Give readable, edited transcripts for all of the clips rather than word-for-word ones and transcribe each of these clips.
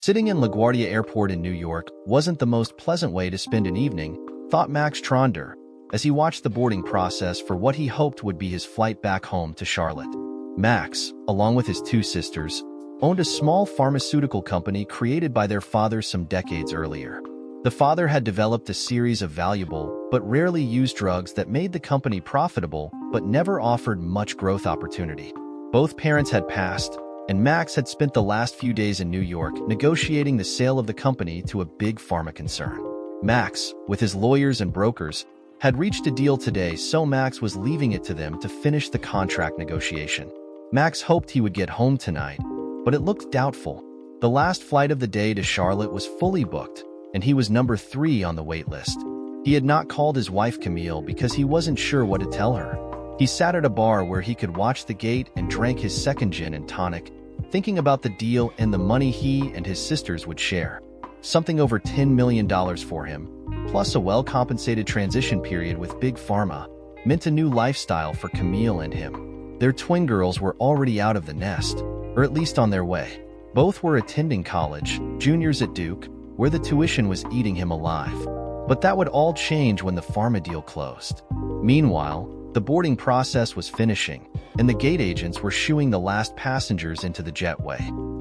Sitting in LaGuardia Airport in New York wasn't the most pleasant way to spend an evening, thought Max Tronder, as he watched the boarding process for what he hoped would be his flight back home to Charlotte. Max, along with his two sisters, owned a small pharmaceutical company created by their father some decades earlier. The father had developed a series of valuable but rarely used drugs that made the company profitable but never offered much growth opportunity. Both parents had passed, and Max had spent the last few days in New York negotiating the sale of the company to a big pharma concern. Max, with his lawyers and brokers, had reached a deal today, so Max was leaving it to them to finish the contract negotiation. Max hoped he would get home tonight, but it looked doubtful. The last flight of the day to Charlotte was fully booked, and he was number 3 on the wait list. He had not called his wife Camille because he wasn't sure what to tell her. He sat at a bar where he could watch the gate and drank his second gin and tonic, thinking about the deal and the money he and his sisters would share. Something over $10 million for him, plus a well-compensated transition period with Big Pharma, meant a new lifestyle for Camille and him. Their twin girls were already out of the nest, or at least on their way. Both were attending college, juniors at Duke, where the tuition was eating him alive. But that would all change when the pharma deal closed. Meanwhile, the boarding process was finishing, and the gate agents were shooing the last passengers into the jetway.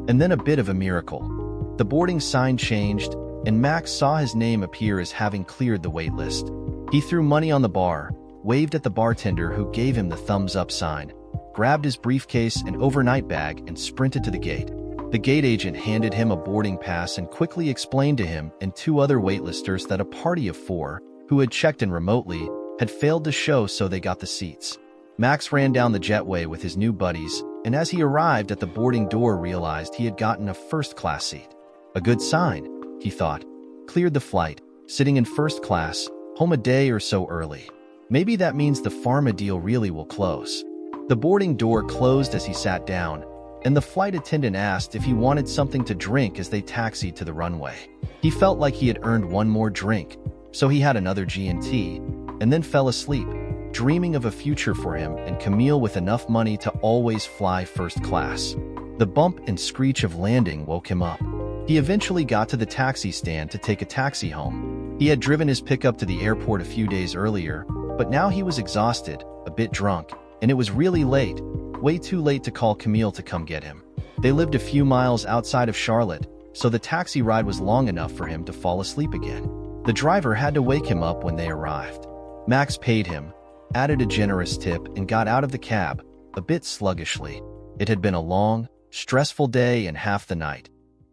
And then a bit of a miracle. The boarding sign changed, and Max saw his name appear as having cleared the wait list. He threw money on the bar, waved at the bartender who gave him the thumbs-up sign, grabbed his briefcase and overnight bag and sprinted to the gate. The gate agent handed him a boarding pass and quickly explained to him and 2 other waitlisters that a party of 4, who had checked in remotely, had failed to show, so they got the seats. Max ran down the jetway with his new buddies, and as he arrived at the boarding door realized he had gotten a first-class seat. A good sign, he thought. Cleared the flight, sitting in first class, home a day or so early. Maybe that means the pharma deal really will close. The boarding door closed as he sat down, and the flight attendant asked if he wanted something to drink as they taxied to the runway. He felt like he had earned one more drink, so he had another G&T, and then fell asleep, dreaming of a future for him and Camille with enough money to always fly first class. The bump and screech of landing woke him up. He eventually got to the taxi stand to take a taxi home. He had driven his pickup to the airport a few days earlier, but now he was exhausted, a bit drunk, and it was really late, way too late to call Camille to come get him. They lived a few miles outside of Charlotte, so the taxi ride was long enough for him to fall asleep again. The driver had to wake him up when they arrived. Max paid him, added a generous tip, and got out of the cab, a bit sluggishly. It had been a long, stressful day and half the night.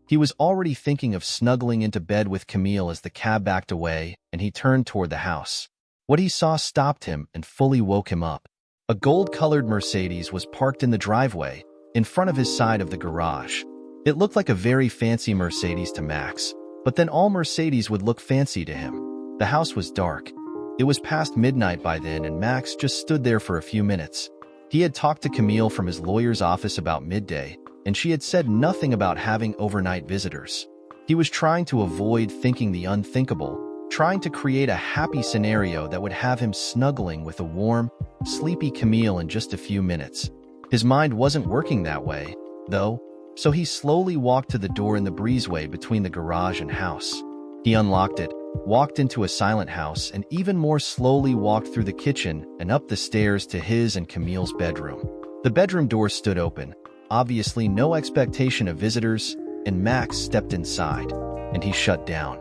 He was already thinking of snuggling into bed with Camille as the cab backed away and he turned toward the house. What he saw stopped him and fully woke him up. A gold-colored Mercedes was parked in the driveway, in front of his side of the garage. It looked like a very fancy Mercedes to Max, but then all Mercedes would look fancy to him. The house was dark. It was past midnight by then, and Max just stood there for a few minutes. He had talked to Camille from his lawyer's office about midday, and she had said nothing about having overnight visitors. He was trying to avoid thinking the unthinkable, trying to create a happy scenario that would have him snuggling with a warm, sleepy Camille in just a few minutes. His mind wasn't working that way, though, so he slowly walked to the door in the breezeway between the garage and house. He unlocked it, walked into a silent house, and even more slowly walked through the kitchen and up the stairs to his and Camille's bedroom. The bedroom door stood open, obviously no expectation of visitors, and Max stepped inside, and he shut down.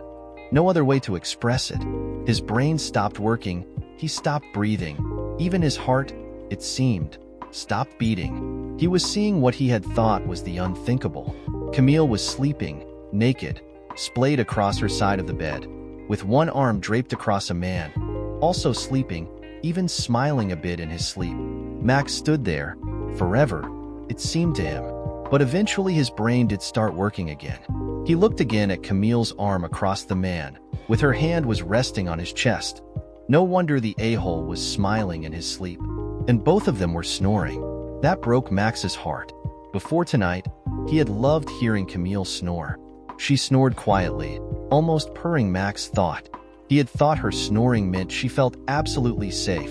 No other way to express it. His brain stopped working, he stopped breathing. Even his heart, it seemed, stopped beating. He was seeing what he had thought was the unthinkable. Camille was sleeping, naked, splayed across her side of the bed, with one arm draped across a man, also sleeping, even smiling a bit in his sleep. Max stood there, forever, it seemed to him, but eventually his brain did start working again. He looked again at Camille's arm across the man, with her hand was resting on his chest. No wonder the a-hole was smiling in his sleep, and both of them were snoring. That broke Max's heart. Before tonight, he had loved hearing Camille snore. She snored quietly, almost purring. Max thought. He had thought her snoring meant she felt absolutely safe,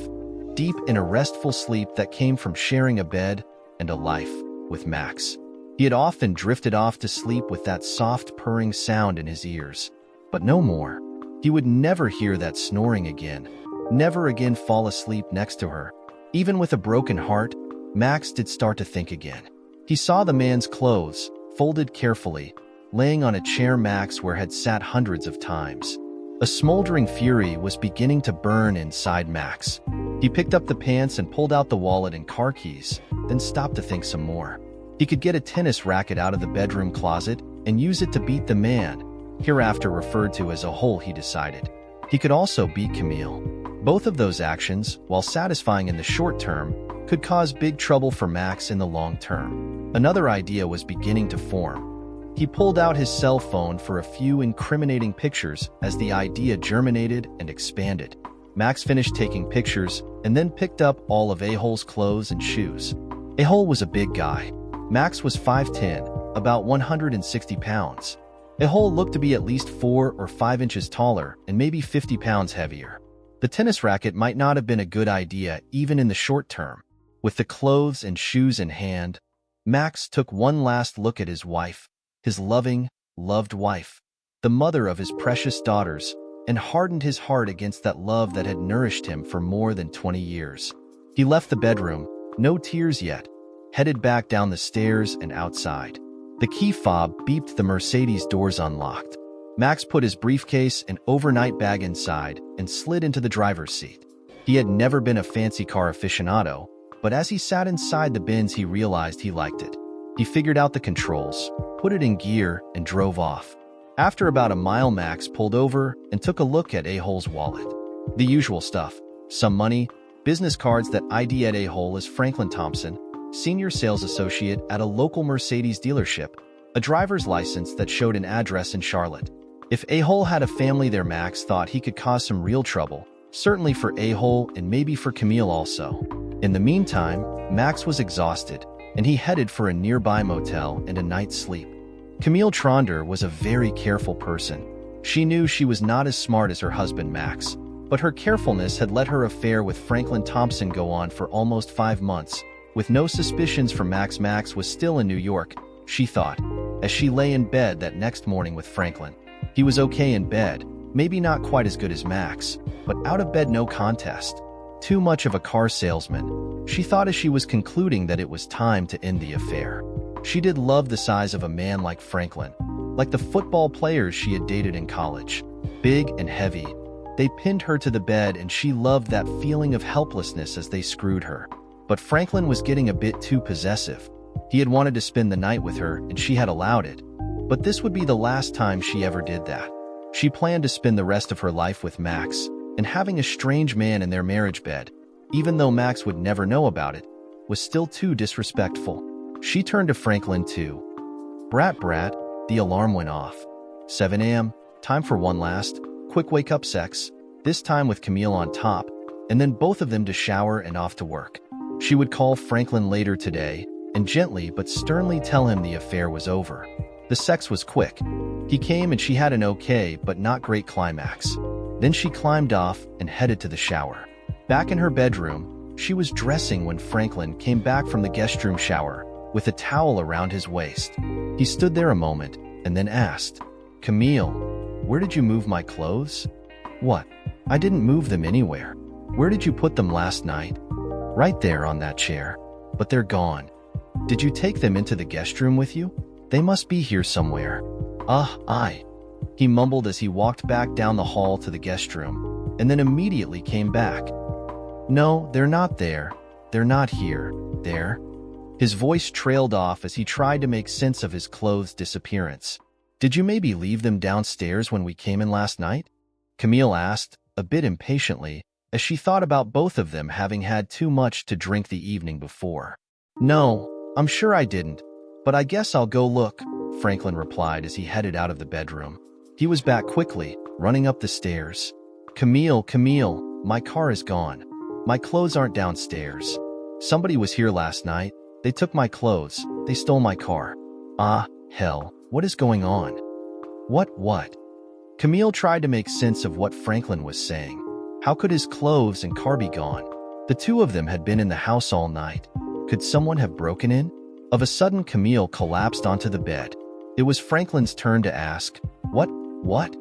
deep in a restful sleep that came from sharing a bed and a life with Max. He had often drifted off to sleep with that soft purring sound in his ears. But no more. He would never hear that snoring again, never again fall asleep next to her. Even with a broken heart, Max did start to think again. He saw the man's clothes, folded carefully, laying on a chair Max where had sat hundreds of times. A smoldering fury was beginning to burn inside Max. He picked up the pants and pulled out the wallet and car keys, then stopped to think some more. He could get a tennis racket out of the bedroom closet and use it to beat the man, hereafter referred to as a hole, he decided. He could also beat Camille. Both of those actions, while satisfying in the short term, could cause big trouble for Max in the long term. Another idea was beginning to form. He pulled out his cell phone for a few incriminating pictures as the idea germinated and expanded. Max finished taking pictures and then picked up all of A-hole's clothes and shoes. A-hole was a big guy. Max was 5'10", about 160 pounds. A-hole looked to be at least 4 or 5 inches taller and maybe 50 pounds heavier. The tennis racket might not have been a good idea even in the short term. With the clothes and shoes in hand, Max took one last look at his wife, his loving, loved wife, the mother of his precious daughters, and hardened his heart against that love that had nourished him for more than 20 years. He left the bedroom, no tears yet, headed back down the stairs and outside. The key fob beeped, the Mercedes doors unlocked. Max put his briefcase and overnight bag inside and slid into the driver's seat. He had never been a fancy car aficionado, but as he sat inside the Benz he realized he liked it. He figured out the controls, put it in gear, and drove off. After about a mile, Max pulled over and took a look at A-hole's wallet. The usual stuff: some money, business cards that ID at A-hole as Franklin Thompson, senior sales associate at a local Mercedes dealership, a driver's license that showed an address in Charlotte. If A-hole had a family there, Max thought he could cause some real trouble, certainly for A-hole and maybe for Camille also. In the meantime, Max was exhausted, and he headed for a nearby motel and a night's sleep. Camille Tronder was a very careful person. She knew she was not as smart as her husband Max, but her carefulness had let her affair with Franklin Thompson go on for almost 5 months. With no suspicions from Max, Max was still in New York, she thought, as she lay in bed that next morning with Franklin. He was okay in bed, maybe not quite as good as Max, but out of bed no contest. Too much of a car salesman, she thought as she was concluding that it was time to end the affair. She did love the size of a man like Franklin, like the football players she had dated in college. Big and heavy, they pinned her to the bed and she loved that feeling of helplessness as they screwed her. But Franklin was getting a bit too possessive. He had wanted to spend the night with her and she had allowed it. But this would be the last time she ever did that. She planned to spend the rest of her life with Max, and having a strange man in their marriage bed, even though Max would never know about it, was still too disrespectful. She turned to Franklin too. Brat, the alarm went off. 7 a.m., time for one last, quick wake-up sex, this time with Camille on top, and then both of them to shower and off to work. She would call Franklin later today, and gently but sternly tell him the affair was over. The sex was quick. He came and she had an okay but not great climax. Then she climbed off and headed to the shower. Back in her bedroom, she was dressing when Franklin came back from the guest room shower, with a towel around his waist. He stood there a moment and then asked, "Camille, where did you move my clothes?" "What? I didn't move them anywhere. Where did you put them last night?" "Right there on that chair. But they're gone." "Did you take them into the guest room with you? They must be here somewhere." He mumbled as he walked back down the hall to the guest room, and then immediately came back. "No, they're not there. They're not here. There." His voice trailed off as he tried to make sense of his clothes' disappearance. "Did you maybe leave them downstairs when we came in last night?" Camille asked, a bit impatiently, as she thought about both of them having had too much to drink the evening before. "No, I'm sure I didn't, but I guess I'll go look," Franklin replied as he headed out of the bedroom. He was back quickly, running up the stairs. Camille, my car is gone. My clothes aren't downstairs. Somebody was here last night. They took my clothes. They stole my car." Hell, what is going on?" What? Camille tried to make sense of what Franklin was saying. How could his clothes and car be gone? The two of them had been in the house all night. Could someone have broken in? Of a sudden, Camille collapsed onto the bed. It was Franklin's turn to ask, What?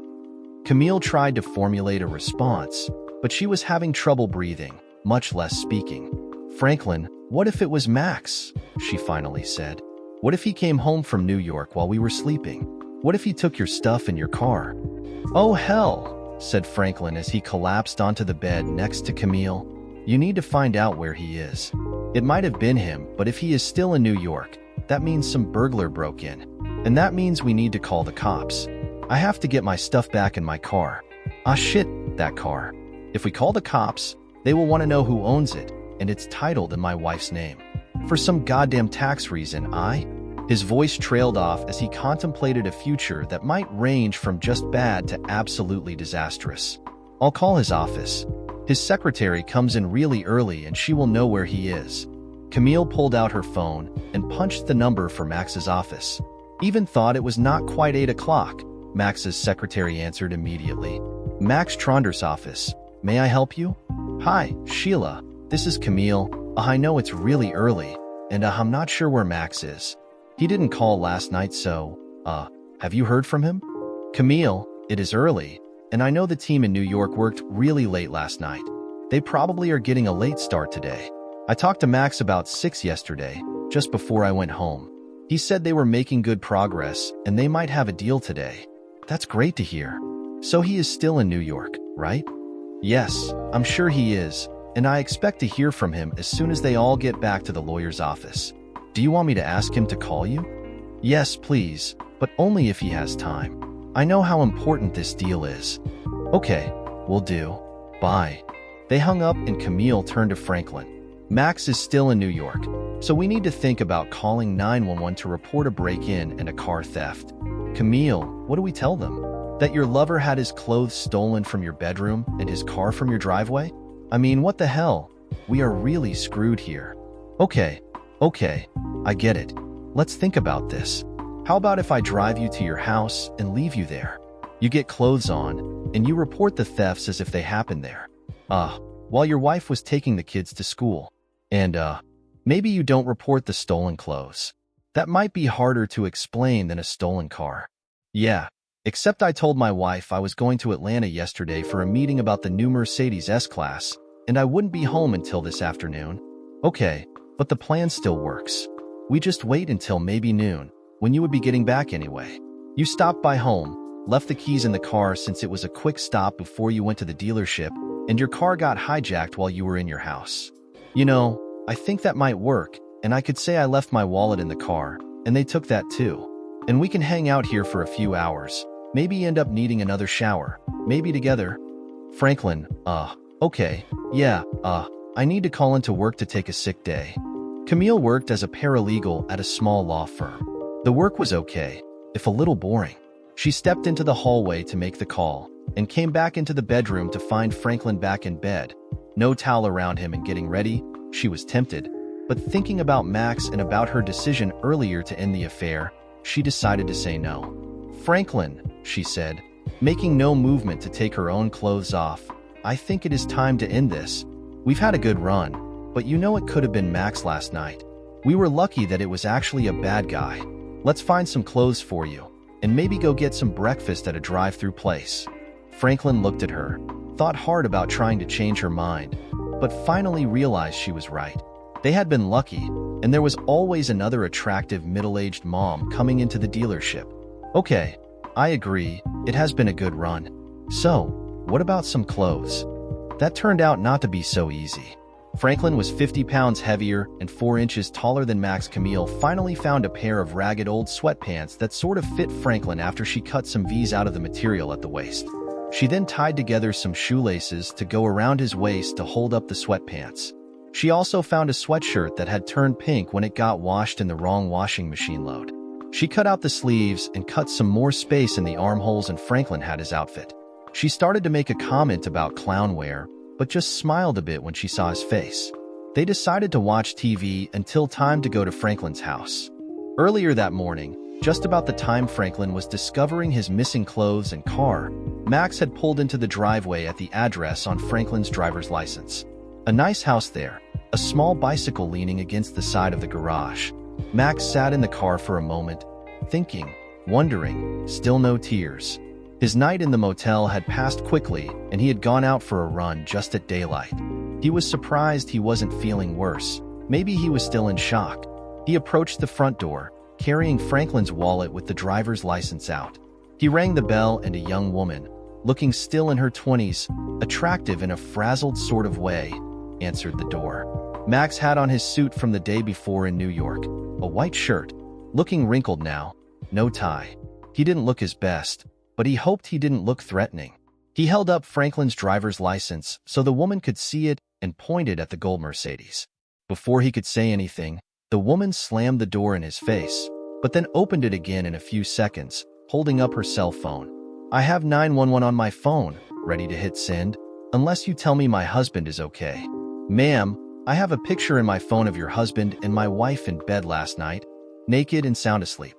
Camille tried to formulate a response, but she was having trouble breathing, much less speaking. Franklin, what if it was Max? She finally said. What if he came home from New York while we were sleeping? What if he took your stuff in your car? Oh, hell, said Franklin as he collapsed onto the bed next to Camille. You need to find out where he is. It might have been him, but if he is still in New York, that means some burglar broke in. And that means we need to call the cops. I have to get my stuff back in my car. Ah shit, that car. If we call the cops, they will want to know who owns it, and it's titled in my wife's name. For some goddamn tax reason, His voice trailed off as he contemplated a future that might range from just bad to absolutely disastrous. I'll call his office. His secretary comes in really early and she will know where he is. Camille pulled out her phone and punched the number for Max's office. Even thought it was not quite 8 o'clock, Max's secretary answered immediately. Max Tronder's office. May I help you? Hi, Sheila. This is Camille. I know it's really early, and I'm not sure where Max is. He didn't call last night, so, have you heard from him? Camille, it is early, and I know the team in New York worked really late last night. They probably are getting a late start today. I talked to Max about 6 yesterday, just before I went home. He said they were making good progress, and they might have a deal today. That's great to hear. So he is still in New York, right? Yes, I'm sure he is, and I expect to hear from him as soon as they all get back to the lawyer's office. Do you want me to ask him to call you? Yes, please, but only if he has time. I know how important this deal is. Okay, will do. Bye. They hung up and Camille turned to Franklin. Max is still in New York, so we need to think about calling 911 to report a break-in and a car theft. Camille, what do we tell them? That your lover had his clothes stolen from your bedroom and his car from your driveway? I mean, what the hell? We are really screwed here. Okay, I get it. Let's think about this. How about if I drive you to your house and leave you there? You get clothes on, and you report the thefts as if they happened there. While your wife was taking the kids to school. And, maybe you don't report the stolen clothes. That might be harder to explain than a stolen car. Yeah, except I told my wife I was going to Atlanta yesterday for a meeting about the new Mercedes S-Class, and I wouldn't be home until this afternoon. Okay, but the plan still works. We just wait until maybe noon, when you would be getting back anyway. You stopped by home, left the keys in the car since it was a quick stop before you went to the dealership, and your car got hijacked while you were in your house. You know, I think that might work, and I could say I left my wallet in the car, and they took that too. And we can hang out here for a few hours, maybe end up needing another shower, maybe together. Franklin, okay, yeah, I need to call into work to take a sick day. Camille worked as a paralegal at a small law firm. The work was okay, if a little boring. She stepped into the hallway to make the call, and came back into the bedroom to find Franklin back in bed. No towel around him and getting ready, she was tempted. But thinking about Max and about her decision earlier to end the affair, she decided to say no. Franklin, she said, making no movement to take her own clothes off, I think it is time to end this. We've had a good run, but you know it could have been Max last night. We were lucky that it was actually a bad guy. Let's find some clothes for you, and maybe go get some breakfast at a drive-through place. Franklin looked at her, thought hard about trying to change her mind, but finally realized she was right. They had been lucky, and there was always another attractive middle-aged mom coming into the dealership. Okay, I agree, it has been a good run. So, what about some clothes? That turned out not to be so easy. Franklin was 50 pounds heavier and 4 inches taller than Max. Camille finally found a pair of ragged old sweatpants that sort of fit Franklin after she cut some V's out of the material at the waist. She then tied together some shoelaces to go around his waist to hold up the sweatpants. She also found a sweatshirt that had turned pink when it got washed in the wrong washing machine load. She cut out the sleeves and cut some more space in the armholes, and Franklin had his outfit. She started to make a comment about clown wear, but just smiled a bit when she saw his face. They decided to watch TV until time to go to Franklin's house. Earlier that morning, just about the time Franklin was discovering his missing clothes and car, Max had pulled into the driveway at the address on Franklin's driver's license. A nice house there, a small bicycle leaning against the side of the garage. Max sat in the car for a moment, thinking, wondering, still no tears. His night in the motel had passed quickly, and he had gone out for a run just at daylight. He was surprised he wasn't feeling worse. Maybe he was still in shock. He approached the front door, carrying Franklin's wallet with the driver's license out. He rang the bell, and a young woman, looking still in her 20s, attractive in a frazzled sort of way, answered the door. Max had on his suit from the day before in New York, a white shirt, looking wrinkled now, no tie. He didn't look his best, but he hoped he didn't look threatening. He held up Franklin's driver's license so the woman could see it and pointed at the gold Mercedes. Before he could say anything, the woman slammed the door in his face, but then opened it again in a few seconds, holding up her cell phone. "I have 911 on my phone, ready to hit send, unless you tell me my husband is okay." "Ma'am, I have a picture in my phone of your husband and my wife in bed last night, naked and sound asleep.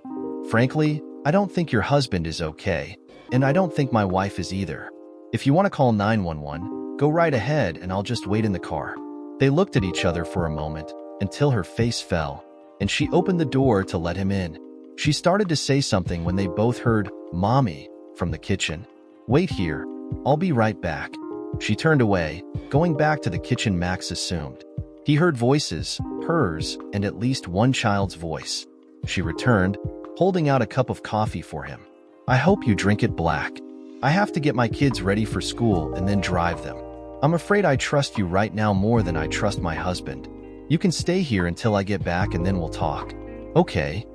Frankly, I don't think your husband is okay, and I don't think my wife is either. If you want to call 911, go right ahead and I'll just wait in the car." They looked at each other for a moment, until her face fell, and she opened the door to let him in. She started to say something when they both heard, "Mommy," from the kitchen. "Wait here, I'll be right back." She turned away, going back to the kitchen. Max assumed. He heard voices, hers, and at least one child's voice. She returned, holding out a cup of coffee for him. "I hope you drink it black. I have to get my kids ready for school and then drive them. I'm afraid I trust you right now more than I trust my husband. You can stay here until I get back and then we'll talk." "Okay."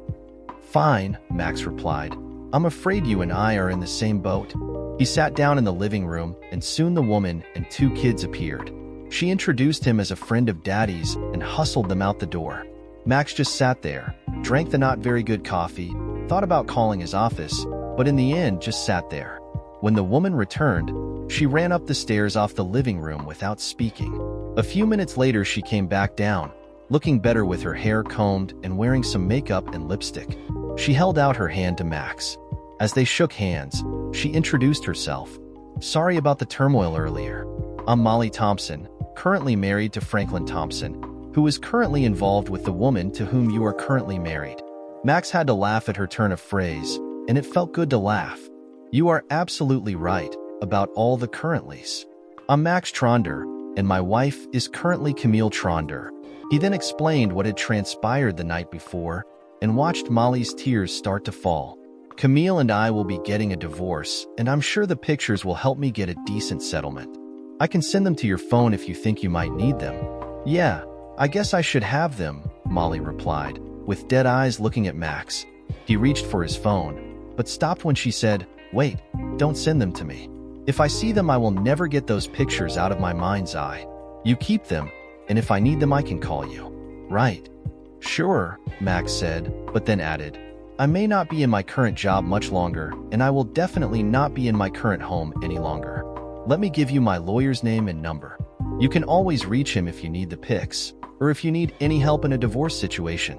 "Fine," Max replied. "I'm afraid you and I are in the same boat." He sat down in the living room, and soon the woman and two kids appeared. She introduced him as a friend of Daddy's and hustled them out the door. Max just sat there, drank the not very good coffee, thought about calling his office, but in the end just sat there. When the woman returned, she ran up the stairs off the living room without speaking. A few minutes later she came back down, looking better with her hair combed and wearing some makeup and lipstick. She held out her hand to Max. As they shook hands, she introduced herself. "Sorry about the turmoil earlier. I'm Molly Thompson, currently married to Franklin Thompson, who is currently involved with the woman to whom you are currently married." Max had to laugh at her turn of phrase, and it felt good to laugh. "You are absolutely right about all the currentlys. I'm Max Tronder, and my wife is currently Camille Tronder." He then explained what had transpired the night before and watched Molly's tears start to fall. "Camille and I will be getting a divorce, and I'm sure the pictures will help me get a decent settlement. I can send them to your phone if you think you might need them." "Yeah, I guess I should have them," Molly replied, with dead eyes looking at Max. He reached for his phone, but stopped when she said, "Wait, don't send them to me. If I see them, I will never get those pictures out of my mind's eye. You keep them, and if I need them, I can call you." "Right." "Sure," Max said, but then added, "I may not be in my current job much longer, and I will definitely not be in my current home any longer. Let me give you my lawyer's name and number. You can always reach him if you need the pics, or if you need any help in a divorce situation."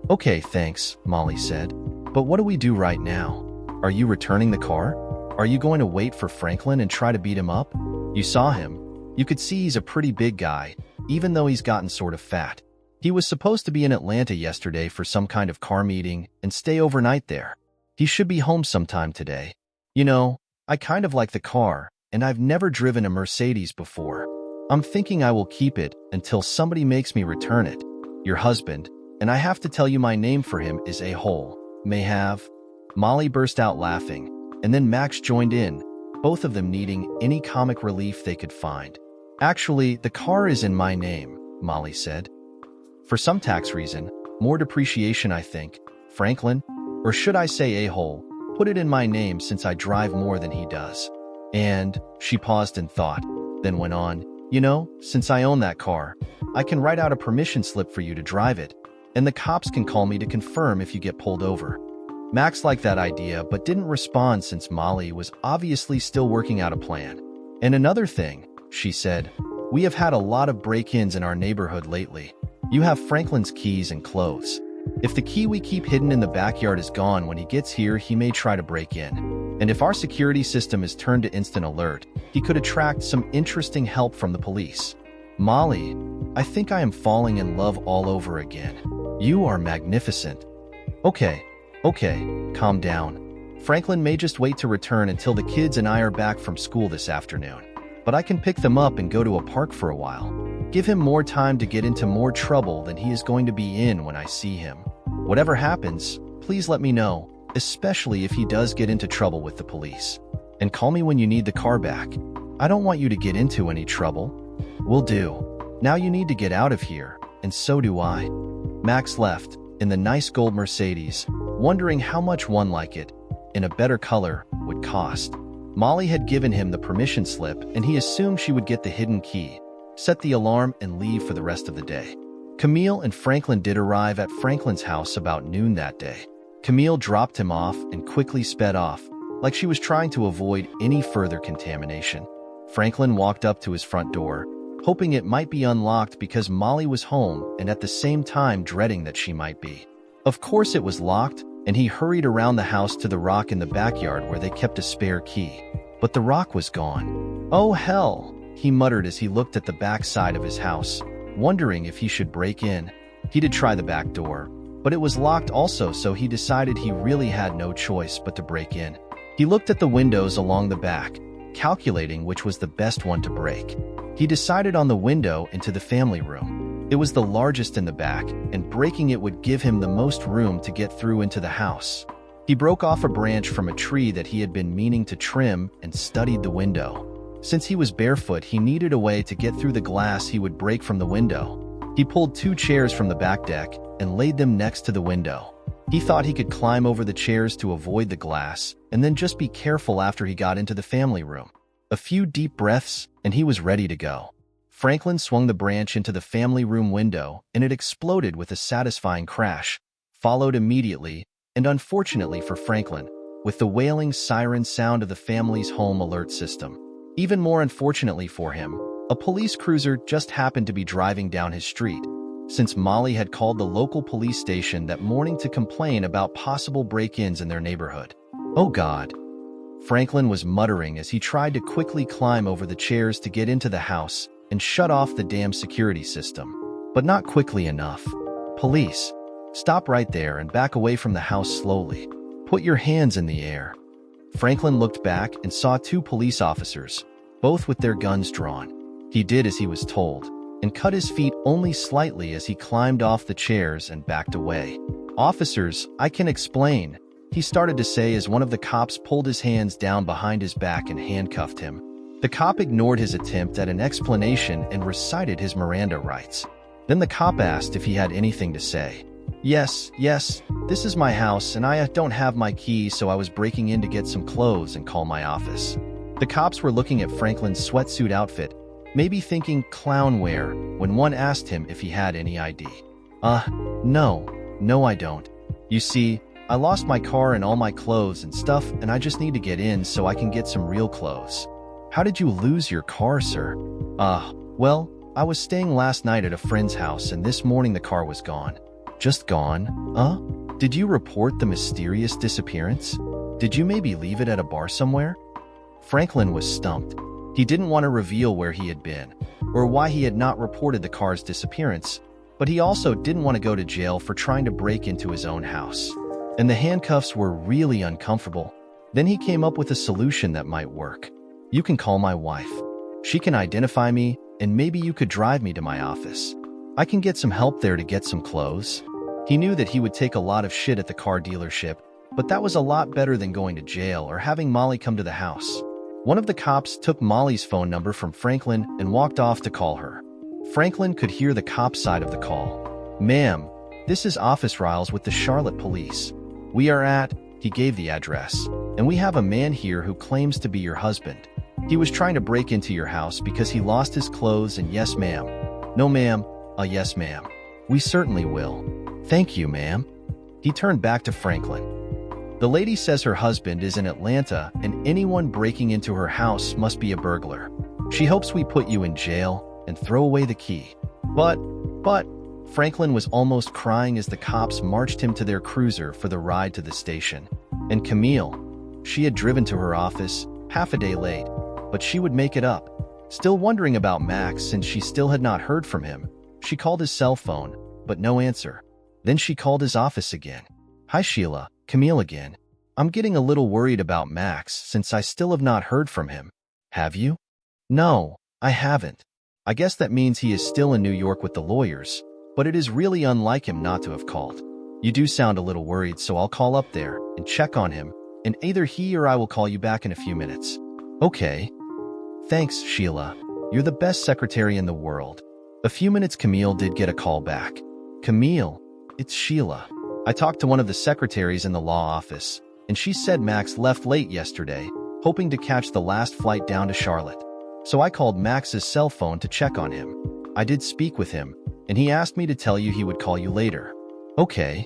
"Okay, thanks," Molly said. "But what do we do right now? Are you returning the car? Are you going to wait for Franklin and try to beat him up? You saw him. You could see he's a pretty big guy, even though he's gotten sort of fat. He was supposed to be in Atlanta yesterday for some kind of car meeting and stay overnight there. He should be home sometime today. You know, I kind of like the car, and I've never driven a Mercedes before. I'm thinking I will keep it until somebody makes me return it. Your husband, and I have to tell you my name for him is A-hole, may have." Molly burst out laughing, and then Max joined in, both of them needing any comic relief they could find. "Actually, the car is in my name," Molly said. "For some tax reason, more depreciation I think. Franklin, or should I say A-hole, put it in my name since I drive more than he does. And," she paused and thought, then went on, "you know, since I own that car, I can write out a permission slip for you to drive it, and the cops can call me to confirm if you get pulled over." Max liked that idea but didn't respond since Molly was obviously still working out a plan. "And another thing," she said, "we have had a lot of break-ins in our neighborhood lately. You have Franklin's keys and clothes. If the key we keep hidden in the backyard is gone when he gets here, he may try to break in. And if our security system is turned to instant alert, he could attract some interesting help from the police." "Molly, I think I am falling in love all over again. You are magnificent. Okay, calm down. Franklin may just wait to return until the kids and I are back from school this afternoon. But I can pick them up and go to a park for a while. Give him more time to get into more trouble than he is going to be in when I see him. Whatever happens, please let me know, especially if he does get into trouble with the police. And call me when you need the car back. I don't want you to get into any trouble. Will do. Now you need to get out of here, and so do I. Max left, in the nice gold Mercedes, wondering how much one like it, in a better color, would cost. Molly had given him the permission slip, and he assumed she would get the hidden key, set the alarm, and leave for the rest of the day. Camille and Franklin did arrive at Franklin's house about noon that day. Camille dropped him off and quickly sped off, like she was trying to avoid any further contamination. Franklin walked up to his front door, hoping it might be unlocked because Molly was home and at the same time dreading that she might be. Of course it was locked, and he hurried around the house to the rock in the backyard where they kept a spare key. But the rock was gone. Oh hell, he muttered as he looked at the back side of his house, wondering if he should break in. He did try the back door, but it was locked also, so he decided he really had no choice but to break in. He looked at the windows along the back, calculating which was the best one to break. He decided on the window into the family room. It was the largest in the back, and breaking it would give him the most room to get through into the house. He broke off a branch from a tree that he had been meaning to trim and studied the window. Since he was barefoot, he needed a way to get through the glass he would break from the window. He pulled 2 chairs from the back deck and laid them next to the window. He thought he could climb over the chairs to avoid the glass, and then just be careful after he got into the family room. A few deep breaths, and he was ready to go. Franklin swung the branch into the family room window, and it exploded with a satisfying crash, followed immediately, and unfortunately for Franklin, with the wailing siren sound of the family's home alert system. Even more unfortunately for him, a police cruiser just happened to be driving down his street, since Molly had called the local police station that morning to complain about possible break-ins in their neighborhood. Oh God. Franklin was muttering as he tried to quickly climb over the chairs to get into the house and shut off the damn security system. But not quickly enough. Police, stop right there and back away from the house slowly. Put your hands in the air. Franklin looked back and saw 2 police officers, both with their guns drawn. He did as he was told, and cut his feet only slightly as he climbed off the chairs and backed away. Officers, I can explain, he started to say as one of the cops pulled his hands down behind his back and handcuffed him. The cop ignored his attempt at an explanation and recited his Miranda rights. Then the cop asked if he had anything to say. Yes, this is my house and I don't have my keys, so I was breaking in to get some clothes and call my office. The cops were looking at Franklin's sweatsuit outfit, maybe thinking clown wear, when one asked him if he had any ID. No, I don't. You see, I lost my car and all my clothes and stuff, and I just need to get in so I can get some real clothes. How did you lose your car, sir? Well, I was staying last night at a friend's house and this morning the car was gone. Just gone? Did you report the mysterious disappearance? Did you maybe leave it at a bar somewhere? Franklin was stumped. He didn't want to reveal where he had been, or why he had not reported the car's disappearance, but he also didn't want to go to jail for trying to break into his own house. And the handcuffs were really uncomfortable. Then he came up with a solution that might work. You can call my wife. She can identify me, and maybe you could drive me to my office. I can get some help there to get some clothes. He knew that he would take a lot of shit at the car dealership, but that was a lot better than going to jail or having Molly come to the house. One of the cops took Molly's phone number from Franklin and walked off to call her. Franklin could hear the cop's side of the call. Ma'am, this is Office Riles with the Charlotte Police. We are at, he gave the address, and we have a man here who claims to be your husband. He was trying to break into your house because he lost his clothes and yes, ma'am. No, ma'am. Yes, ma'am. We certainly will. Thank you, ma'am. He turned back to Franklin. The lady says her husband is in Atlanta and anyone breaking into her house must be a burglar. She hopes we put you in jail and throw away the key. But, Franklin was almost crying as the cops marched him to their cruiser for the ride to the station. And Camille, she had driven to her office, half a day late, but she would make it up. Still wondering about Max since she still had not heard from him, she called his cell phone, but no answer. Then she called his office again. "Hi Sheila, Camille again. I'm getting a little worried about Max since I still have not heard from him." "Have you?" "No, I haven't. I guess that means he is still in New York with the lawyers, but it is really unlike him not to have called. You do sound a little worried, so I'll call up there and check on him, and either he or I will call you back in a few minutes." "Okay. Thanks, Sheila. You're the best secretary in the world." A few minutes Camille did get a call back. "Camille, it's Sheila. I talked to one of the secretaries in the law office, and she said Max left late yesterday, hoping to catch the last flight down to Charlotte. So I called Max's cell phone to check on him. I did speak with him, and he asked me to tell you he would call you later." "Okay.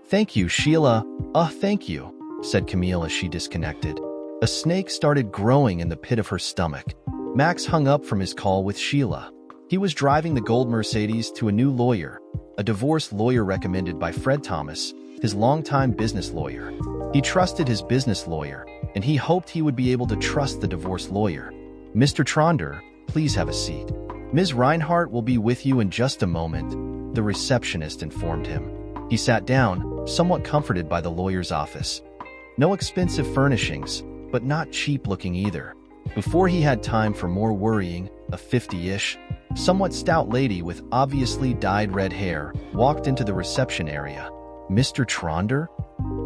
Thank you, Sheila." Thank you," said Camille as she disconnected. A snake started growing in the pit of her stomach. Max hung up from his call with Sheila. He was driving the gold Mercedes to a new lawyer, a divorce lawyer recommended by Fred Thomas, his longtime business lawyer. He trusted his business lawyer, and he hoped he would be able to trust the divorce lawyer. "Mr. Tronder, please have a seat. Ms. Reinhardt will be with you in just a moment," the receptionist informed him. He sat down, somewhat comforted by the lawyer's office. No expensive furnishings, but not cheap-looking either. Before he had time for more worrying, a 50-ish, somewhat stout lady with obviously dyed red hair walked into the reception area. "Mr. Tronder?"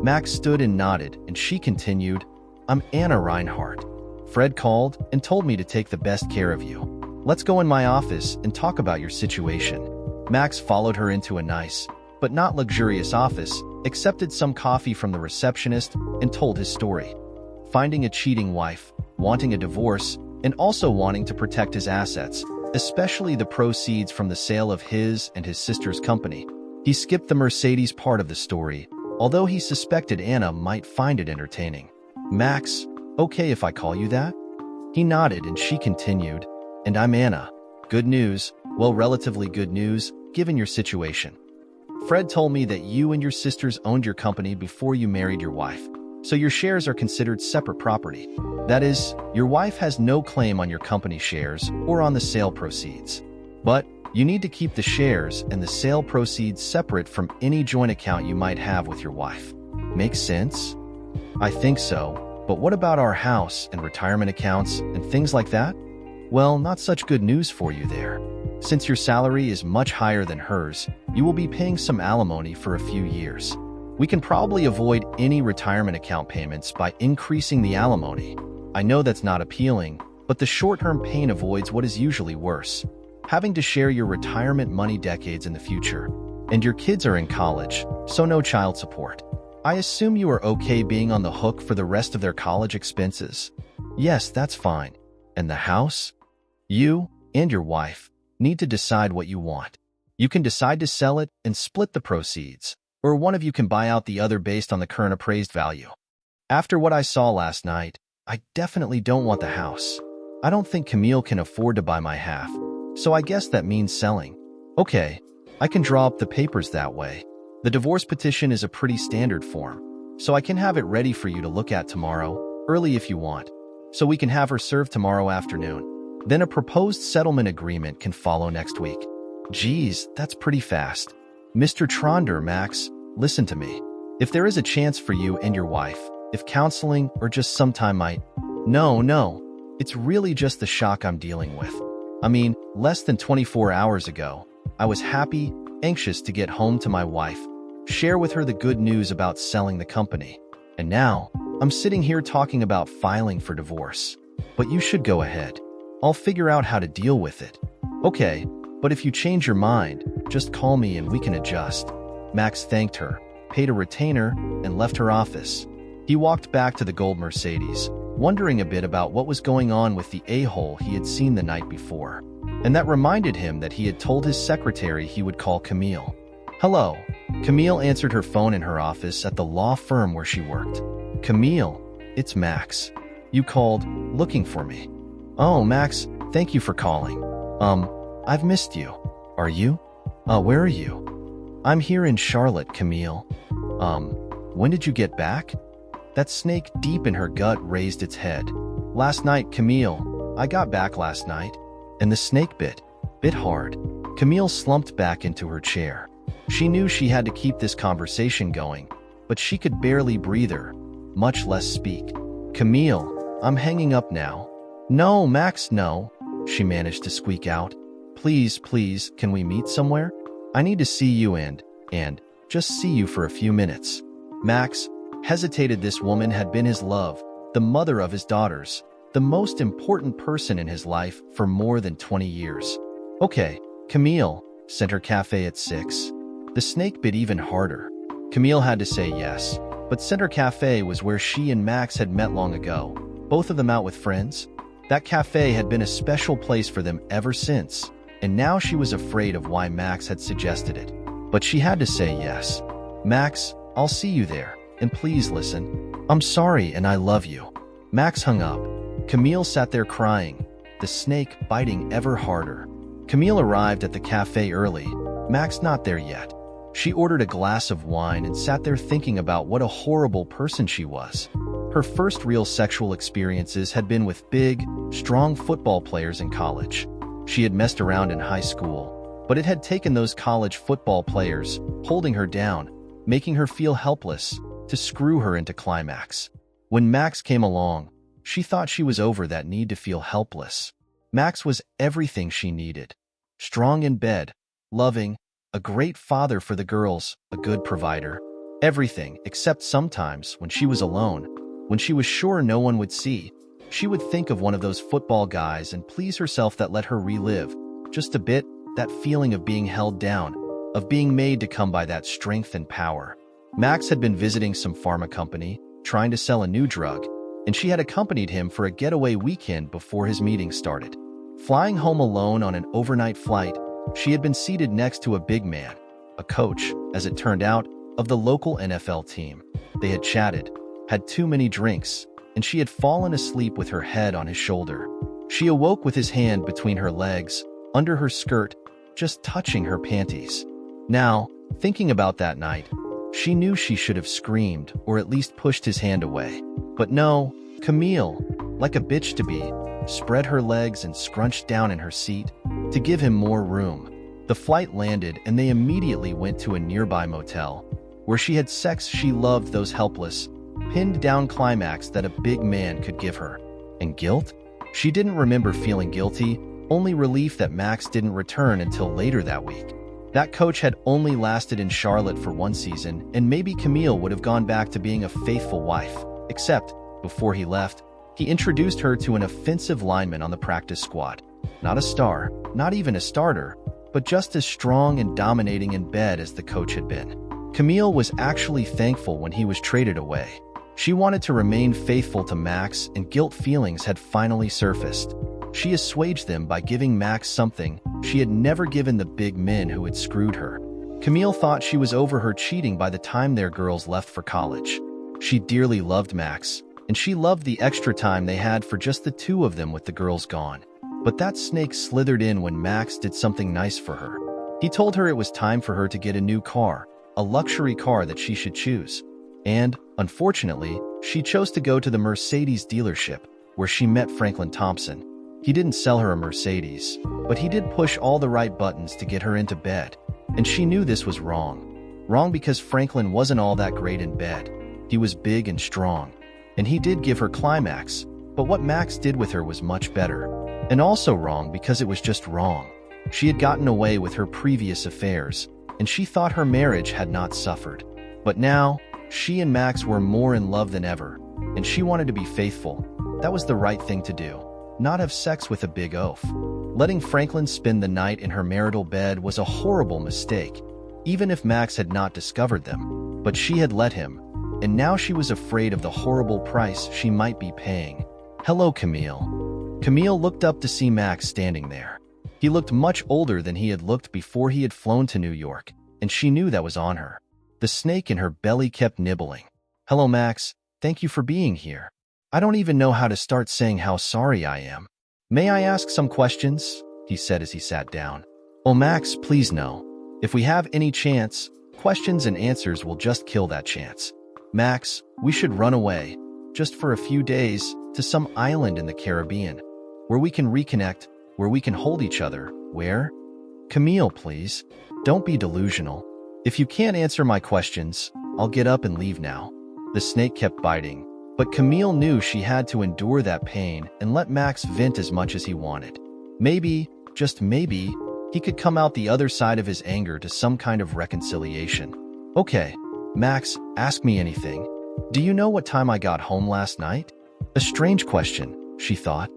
Max stood and nodded, and she continued, "I'm Anna Reinhardt. Fred called and told me to take the best care of you. Let's go in my office and talk about your situation." Max followed her into a nice, but not luxurious office, accepted some coffee from the receptionist, and told his story. Finding a cheating wife, wanting a divorce, and also wanting to protect his assets, especially the proceeds from the sale of his and his sister's company. He skipped the Mercedes part of the story, although he suspected Anna might find it entertaining. "Max, okay if I call you that?" He nodded and she continued, "And I'm Anna. Good news, well, relatively good news, given your situation. Fred told me that you and your sisters owned your company before you married your wife, so your shares are considered separate property. That is, your wife has no claim on your company shares or on the sale proceeds. But you need to keep the shares and the sale proceeds separate from any joint account you might have with your wife. Makes sense?" "I think so, but what about our house and retirement accounts and things like that?" "Well, not such good news for you there. Since your salary is much higher than hers, you will be paying some alimony for a few years. We can probably avoid any retirement account payments by increasing the alimony. I know that's not appealing, but the short-term pain avoids what is usually worse: having to share your retirement money decades in the future. And your kids are in college, so no child support. I assume you are okay being on the hook for the rest of their college expenses?" "Yes, that's fine." "And the house?" "You and your wife need to decide what you want. You can decide to sell it and split the proceeds, or one of you can buy out the other based on the current appraised value. After what I saw last night, I definitely don't want the house. I don't think Camille can afford to buy my half, so I guess that means selling." "Okay, I can draw up the papers that way. The divorce petition is a pretty standard form, so I can have it ready for you to look at tomorrow, early if you want, so we can have her served tomorrow afternoon. Then a proposed settlement agreement can follow next week." "Geez, that's pretty fast." "Mr. Tronder, Max, listen to me. If there is a chance for you and your wife, if counseling or just some time might—" No, it's really just the shock I'm dealing with. I mean, less than 24 hours ago, I was happy, anxious to get home to my wife, share with her the good news about selling the company. And now, I'm sitting here talking about filing for divorce. But you should go ahead. I'll figure out how to deal with it." "Okay, but if you change your mind, just call me and we can adjust." Max thanked her, paid a retainer, and left her office. He walked back to the gold Mercedes, wondering a bit about what was going on with the a-hole he had seen the night before. And that reminded him that he had told his secretary he would call Camille. "Hello." Camille answered her phone in her office at the law firm where she worked. "Camille, it's Max. You called, looking for me." "Oh, Max, thank you for calling. I've missed you. Are you? Where are you?" "I'm here in Charlotte, Camille." When did you get back?" That snake deep in her gut raised its head. "Last night, Camille. I got back last night." "And the snake bit hard." Camille slumped back into her chair. She knew she had to keep this conversation going, but she could barely breathe her, much less speak. "Camille, I'm hanging up now." "No, Max, no," she managed to squeak out. Please, can we meet somewhere? I need to see you and just see you for a few minutes." Max hesitated. This woman had been his love, the mother of his daughters, the most important person in his life for more than 20 years. "Okay, Camille, Center Cafe at 6. The snake bit even harder. Camille had to say yes, but Center Cafe was where she and Max had met long ago, both of them out with friends. That cafe had been a special place for them ever since, and now she was afraid of why Max had suggested it. But she had to say yes. "Max, I'll see you there, and please listen. I'm sorry and I love you." Max hung up. Camille sat there crying, the snake biting ever harder. Camille arrived at the cafe early, Max not there yet. She ordered a glass of wine and sat there thinking about what a horrible person she was. Her first real sexual experiences had been with big, strong football players in college. She had messed around in high school, but it had taken those college football players, holding her down, making her feel helpless, to screw her into climax. When Max came along, she thought she was over that need to feel helpless. Max was everything she needed. Strong in bed, loving, a great father for the girls, a good provider. Everything, except sometimes, when she was alone, when she was sure no one would see, she would think of one of those football guys and please herself that let her relive, just a bit, that feeling of being held down, of being made to come by that strength and power. Max had been visiting some pharma company, trying to sell a new drug, and she had accompanied him for a getaway weekend before his meeting started. Flying home alone on an overnight flight, she had been seated next to a big man, a coach, as it turned out, of the local NFL team. They had chatted, had too many drinks, and she had fallen asleep with her head on his shoulder. She awoke with his hand between her legs, under her skirt, just touching her panties. Now, thinking about that night, she knew she should have screamed or at least pushed his hand away. But no, Camille, like a bitch to be, spread her legs and scrunched down in her seat to give him more room. The flight landed and they immediately went to a nearby motel, where she had sex. She loved those helpless, pinned down climax that a big man could give her. And guilt? She didn't remember feeling guilty, only relief that Max didn't return until later that week. That coach had only lasted in Charlotte for one season, and maybe Camille would have gone back to being a faithful wife. Except, before he left, he introduced her to an offensive lineman on the practice squad. Not a star, not even a starter, but just as strong and dominating in bed as the coach had been. Camille was actually thankful when he was traded away. She wanted to remain faithful to Max, and guilt feelings had finally surfaced. She assuaged them by giving Max something she had never given the big men who had screwed her. Camille thought she was over her cheating by the time their girls left for college. She dearly loved Max, and she loved the extra time they had for just the two of them with the girls gone. But that snake slithered in when Max did something nice for her. He told her it was time for her to get a new car, a luxury car that she should choose. And, unfortunately, she chose to go to the Mercedes dealership, where she met Franklin Thompson. He didn't sell her a Mercedes, but he did push all the right buttons to get her into bed. And she knew this was wrong. Wrong because Franklin wasn't all that great in bed. He was big and strong. And he did give her climax, but what Max did with her was much better. And also wrong because it was just wrong. She had gotten away with her previous affairs, and she thought her marriage had not suffered. But now, she and Max were more in love than ever, and she wanted to be faithful. That was the right thing to do. Not have sex with a big oaf. Letting Franklin spend the night in her marital bed was a horrible mistake, even if Max had not discovered them. But she had let him, and now she was afraid of the horrible price she might be paying. "Hello, Camille." Camille looked up to see Max standing there. He looked much older than he had looked before he had flown to New York, and she knew that was on her. The snake in her belly kept nibbling. "Hello, Max. Thank you for being here. I don't even know how to start saying how sorry I am. May I ask some questions?" he said as he sat down. "Oh, Max, please no. If we have any chance, questions and answers will just kill that chance. Max, we should run away, just for a few days, to some island in the Caribbean, where we can reconnect, where we can hold each other. Where? Camille, please. Don't be delusional. If you can't answer my questions, I'll get up and leave now. The snake kept biting, but Camille knew she had to endure that pain and let Max vent as much as he wanted. Maybe, just maybe, he could come out the other side of his anger to some kind of reconciliation. Okay, Max, ask me anything. Do you know what time I got home last night? A strange question, she thought.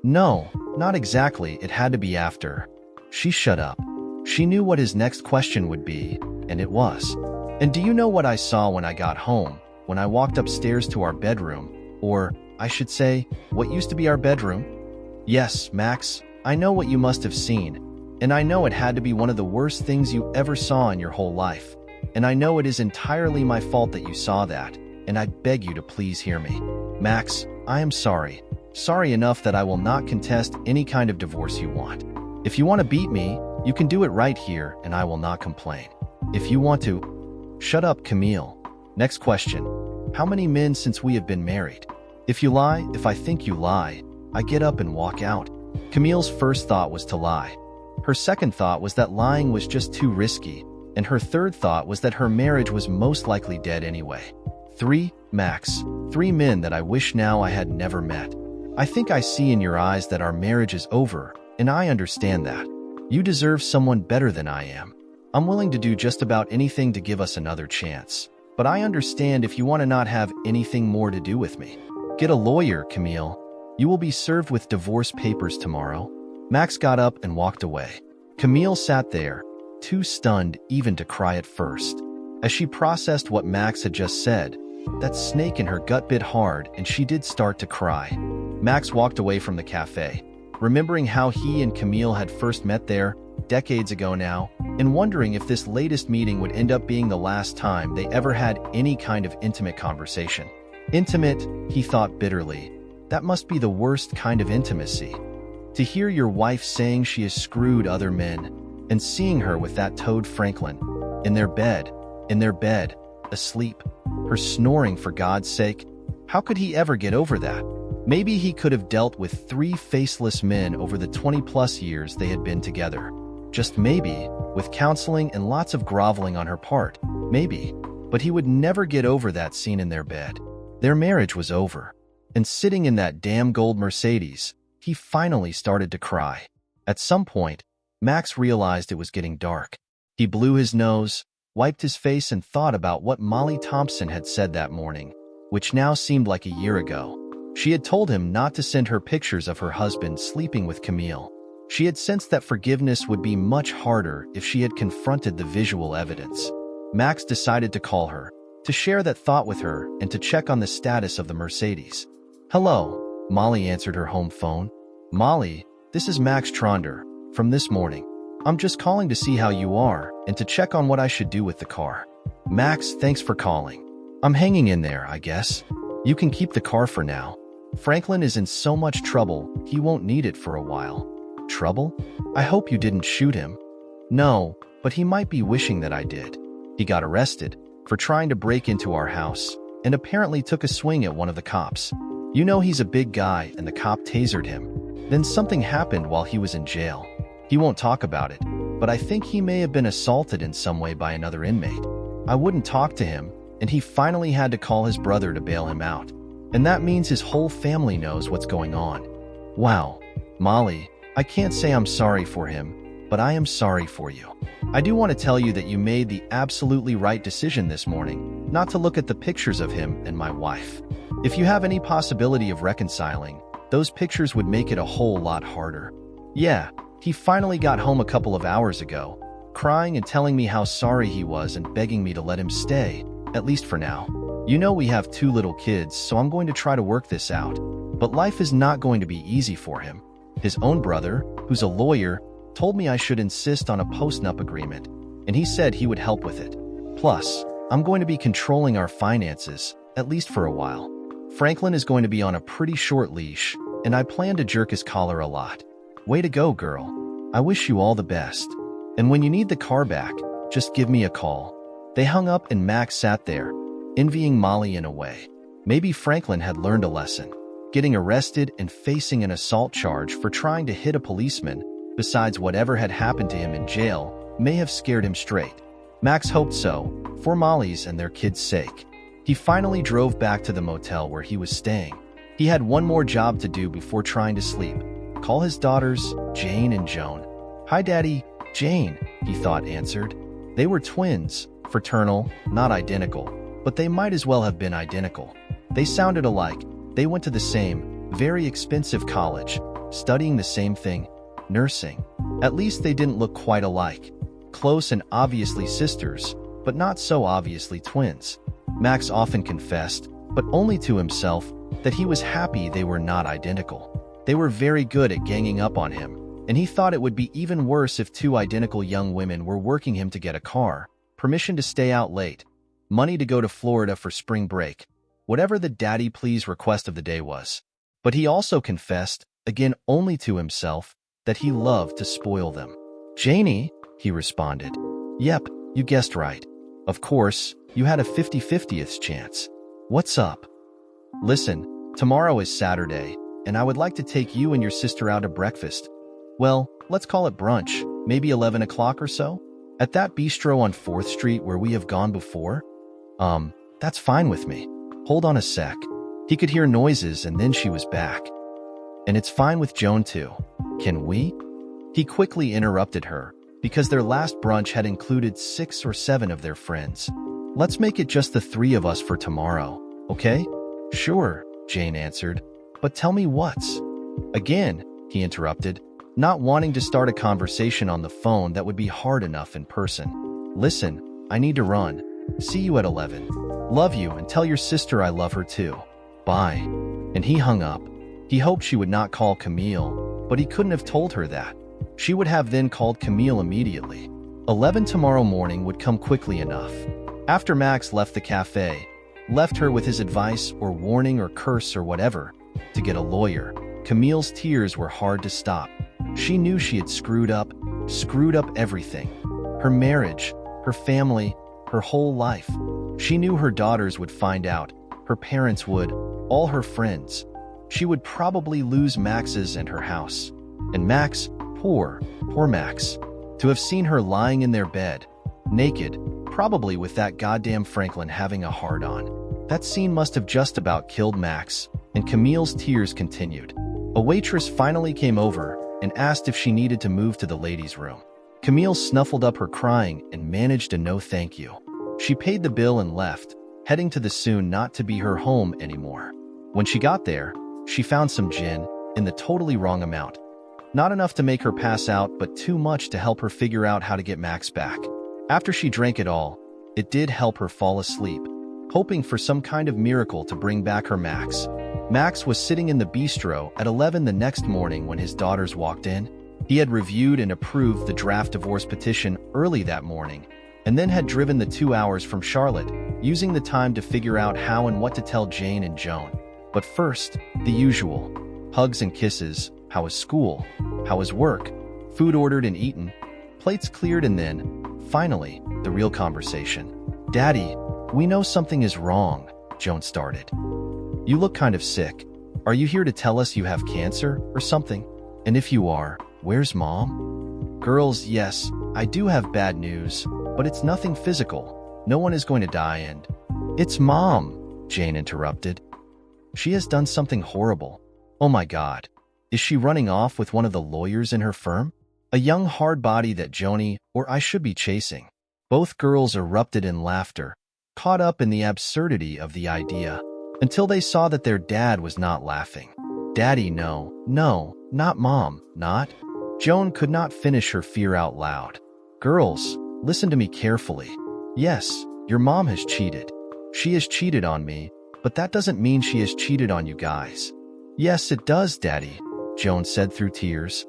No, not exactly. It had to be after. She shut up. She knew what his next question would be, and it was. And do you know what I saw when I got home, when I walked upstairs to our bedroom, or, I should say, what used to be our bedroom? Yes, Max, I know what you must have seen, and I know it had to be one of the worst things you ever saw in your whole life. And I know it is entirely my fault that you saw that, and I beg you to please hear me. Max, I am sorry. Sorry enough that I will not contest any kind of divorce you want. If you want to beat me, you can do it right here, and I will not complain. If you want to... Shut up, Camille. Next question. How many men since we have been married? If you lie, if I think you lie, I get up and walk out. Camille's first thought was to lie. Her second thought was that lying was just too risky, and her third thought was that her marriage was most likely dead anyway. 3, Max. 3 men that I wish now I had never met. I think I see in your eyes that our marriage is over, and I understand that. You deserve someone better than I am. I'm willing to do just about anything to give us another chance. But I understand if you want to not have anything more to do with me. Get a lawyer, Camille. You will be served with divorce papers tomorrow. Max got up and walked away. Camille sat there, too stunned even to cry at first. As she processed what Max had just said, that snake in her gut bit hard and she did start to cry. Max walked away from the cafe, remembering how he and Camille had first met there, decades ago now, and wondering if this latest meeting would end up being the last time they ever had any kind of intimate conversation. Intimate, he thought bitterly. That must be the worst kind of intimacy. To hear your wife saying she has screwed other men, and seeing her with that toad Franklin, in their bed, asleep, her snoring for God's sake. How could he ever get over that? Maybe he could have dealt with 3 faceless men over the 20-plus years they had been together. Just maybe, with counseling and lots of groveling on her part, maybe. But he would never get over that scene in their bed. Their marriage was over. And sitting in that damn gold Mercedes, he finally started to cry. At some point, Max realized it was getting dark. He blew his nose, wiped his face, and thought about what Molly Thompson had said that morning, which now seemed like a year ago. She had told him not to send her pictures of her husband sleeping with Camille. She had sensed that forgiveness would be much harder if she had confronted the visual evidence. Max decided to call her, to share that thought with her, and to check on the status of the Mercedes. Hello, Molly answered her home phone. Molly, this is Max Tronder, from this morning. I'm just calling to see how you are and to check on what I should do with the car. Max, thanks for calling. I'm hanging in there, I guess. You can keep the car for now. Franklin is in so much trouble, he won't need it for a while. Trouble? I hope you didn't shoot him. No, but he might be wishing that I did. He got arrested for trying to break into our house and apparently took a swing at one of the cops. You know he's a big guy and the cop tasered him. Then something happened while he was in jail. He won't talk about it, but I think he may have been assaulted in some way by another inmate. I wouldn't talk to him, and he finally had to call his brother to bail him out. And that means his whole family knows what's going on. Wow, Molly, I can't say I'm sorry for him, but I am sorry for you. I do want to tell you that you made the absolutely right decision this morning, not to look at the pictures of him and my wife. If you have any possibility of reconciling, those pictures would make it a whole lot harder. Yeah, he finally got home a couple of hours ago, crying and telling me how sorry he was and begging me to let him stay, at least for now. You know we have 2 little kids, so I'm going to try to work this out. But life is not going to be easy for him. His own brother, who's a lawyer, told me I should insist on a post-nup agreement, and he said he would help with it. Plus, I'm going to be controlling our finances, at least for a while. Franklin is going to be on a pretty short leash, and I plan to jerk his collar a lot. Way to go, girl. I wish you all the best. And when you need the car back, just give me a call. They hung up and Max sat there, envying Molly in a way. Maybe Franklin had learned a lesson. Getting arrested and facing an assault charge for trying to hit a policeman, besides whatever had happened to him in jail, may have scared him straight. Max hoped so, for Molly's and their kids' sake. He finally drove back to the motel where he was staying. He had one more job to do before trying to sleep. Call his daughters, Jane and Joan. "Hi, Daddy." Jane, he thought, answered. They were twins, fraternal, not identical, but they might as well have been identical. They sounded alike. They went to the same, very expensive college, studying the same thing, nursing. At least they didn't look quite alike. Close and obviously sisters, but not so obviously twins. Max often confessed, but only to himself, that he was happy they were not identical. They were very good at ganging up on him, and he thought it would be even worse if two identical young women were working him to get a car, permission to stay out late, money to go to Florida for spring break, whatever the daddy please request of the day was. But he also confessed, again only to himself, that he loved to spoil them. "Janie," he responded. "Yep, you guessed right. Of course, you had a 50/50th chance. What's up?" "Listen, tomorrow is Saturday, and I would like to take you and your sister out to breakfast. Well, let's call it brunch, maybe 11 o'clock or so? At that bistro on 4th Street where we have gone before?" That's fine with me. Hold on a sec." He could hear noises and then she was back. "And it's fine with Joan too. Can we?" He quickly interrupted her, because their last brunch had included 6 or 7 of their friends. "Let's make it just the 3 of us for tomorrow, okay?" "Sure," Jane answered. "But tell me what's—" "Again," he interrupted, not wanting to start a conversation on the phone that would be hard enough in person. "Listen, I need to run. See you at 11. Love you, and tell your sister I love her too. Bye." And he hung up. He hoped she would not call Camille, but he couldn't have told her that. She would have then called Camille immediately. 11 tomorrow morning would come quickly enough. After Max left the cafe, left her with his advice or warning or curse or whatever, to get a lawyer, Camille's tears were hard to stop. She knew she had screwed up everything. Her marriage, her family, her whole life. She knew her daughters would find out, her parents would, all her friends. She would probably lose Max's and her house. And Max, poor Max, to have seen her lying in their bed, naked, probably with that goddamn Franklin having a hard-on. That scene must have just about killed Max, and Camille's tears continued. A waitress finally came over and asked if she needed to move to the ladies' room. Camille snuffled up her crying and managed a no thank you. She paid the bill and left, heading to the soon-not-to-be-her home anymore. When she got there, she found some gin, in the totally wrong amount. Not enough to make her pass out, but too much to help her figure out how to get Max back. After she drank it all, it did help her fall asleep, hoping for some kind of miracle to bring back her Max. Max was sitting in the bistro at 11 the next morning when his daughters walked in. He had reviewed and approved the draft divorce petition early that morning, and then had driven the 2 hours from Charlotte, using the time to figure out how and what to tell Jane and Joan. But first, the usual. Hugs and kisses, how was school, how was work, food ordered and eaten, plates cleared, and then, finally, the real conversation. "Daddy, we know something is wrong," Joan started. "You look kind of sick. Are you here to tell us you have cancer or something? And if you are, where's Mom?" "Girls, yes, I do have bad news, but it's nothing physical. No one is going to die and—" "It's Mom," Jane interrupted. "She has done something horrible. Oh my God. Is she running off with one of the lawyers in her firm? A young hard body that Joni or I should be chasing." Both girls erupted in laughter, caught up in the absurdity of the idea, until they saw that their dad was not laughing. "Daddy, no, not Mom, not." Joan could not finish her fear out loud. "Girls, listen to me carefully. Yes, your mom has cheated. She has cheated on me, but that doesn't mean she has cheated on you guys." "Yes, it does, Daddy," Joan said through tears.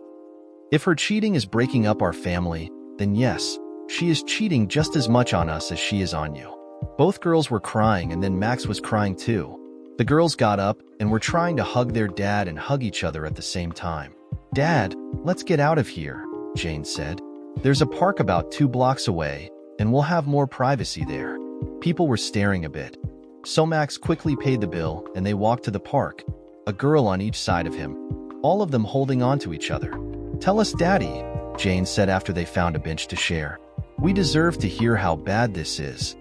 "If her cheating is breaking up our family, then yes, she is cheating just as much on us as she is on you." Both girls were crying, and then Max was crying too. The girls got up and were trying to hug their dad and hug each other at the same time. "Dad, let's get out of here," Jane said. "There's a park about 2 blocks away, and we'll have more privacy there." People were staring a bit. So Max quickly paid the bill, and they walked to the park, a girl on each side of him, all of them holding on to each other. "Tell us, Daddy," Jane said after they found a bench to share. We deserve to hear how bad this is.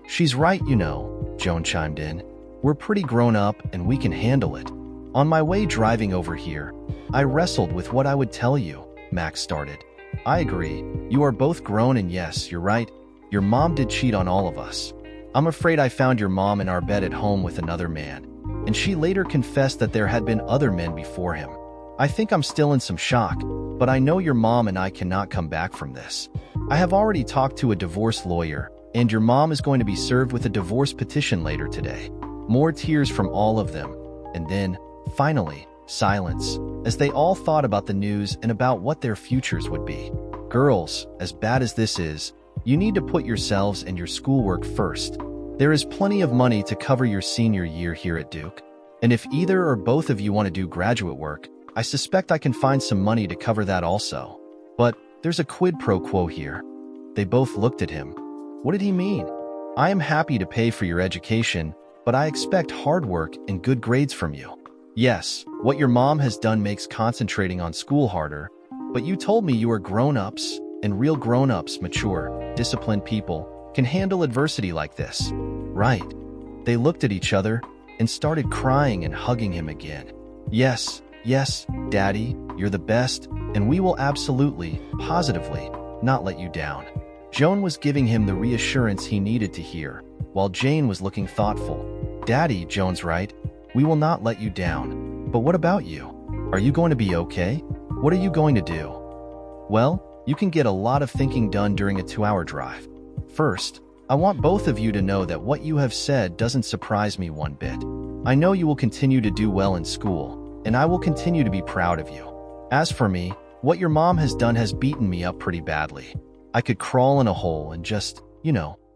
She's right, you know, Joan chimed in. We're pretty grown up and we can handle it. On my way driving over here, I wrestled with what I would tell you, Max started. I agree. You are both grown and yes, you're right. Your mom did cheat on all of us. I'm afraid I found your mom in our bed at home with another man, and she later confessed that there had been other men before him. I think I'm still in some shock, but I know your mom and I cannot come back from this. I have already talked to a divorce lawyer, and your mom is going to be served with a divorce petition later today. More tears from all of them, and then, finally, silence, as they all thought about the news and about what their futures would be. Girls, as bad as this is, you need to put yourselves and your schoolwork first. There is plenty of money to cover your senior year here at Duke, and if either or both of you want to do graduate work, I suspect I can find some money to cover that also. But there's a quid pro quo here. They both looked at him. What did he mean? I am happy to pay for your education, but I expect hard work and good grades from you. Yes, what your mom has done makes concentrating on school harder, but you told me you are grown-ups, and real grown-ups, mature, disciplined people, can handle adversity like this. Right. They looked at each other and started crying and hugging him again. Yes, Daddy, you're the best, and we will absolutely, positively, not let you down. Joan was giving him the reassurance he needed to hear, while Jane was looking thoughtful. Daddy, Joan's right. We will not let you down. But what about you? Are you going to be okay? What are you going to do? Well, you can get a lot of thinking done during a 2-hour drive. First, I want both of you to know that what you have said doesn't surprise me one bit. I know you will continue to do well in school, and I will continue to be proud of you. As for me, what your mom has done has beaten me up pretty badly. I could crawl in a hole and just,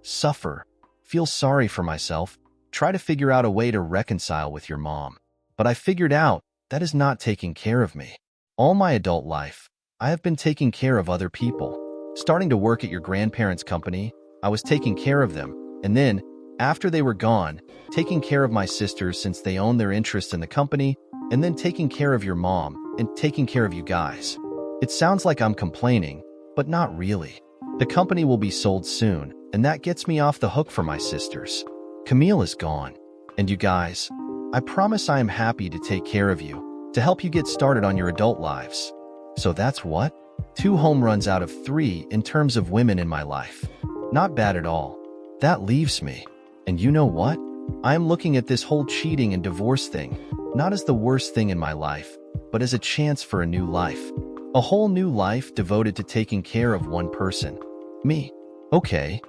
suffer, feel sorry for myself, try to figure out a way to reconcile with your mom. But I figured out that is not taking care of me. All my adult life, I have been taking care of other people. Starting to work at your grandparents' company, I was taking care of them, and then, after they were gone, taking care of my sisters since they own their interest in the company, and then taking care of your mom, and taking care of you guys. It sounds like I'm complaining, but not really. The company will be sold soon, and that gets me off the hook for my sisters. Camille is gone. And you guys, I promise I am happy to take care of you, to help you get started on your adult lives. So that's what? 2 home runs out of 3 in terms of women in my life. Not bad at all. That leaves me. And you know what? I am looking at this whole cheating and divorce thing, not as the worst thing in my life, but as a chance for a new life. A whole new life devoted to taking care of one person. Me. Okay.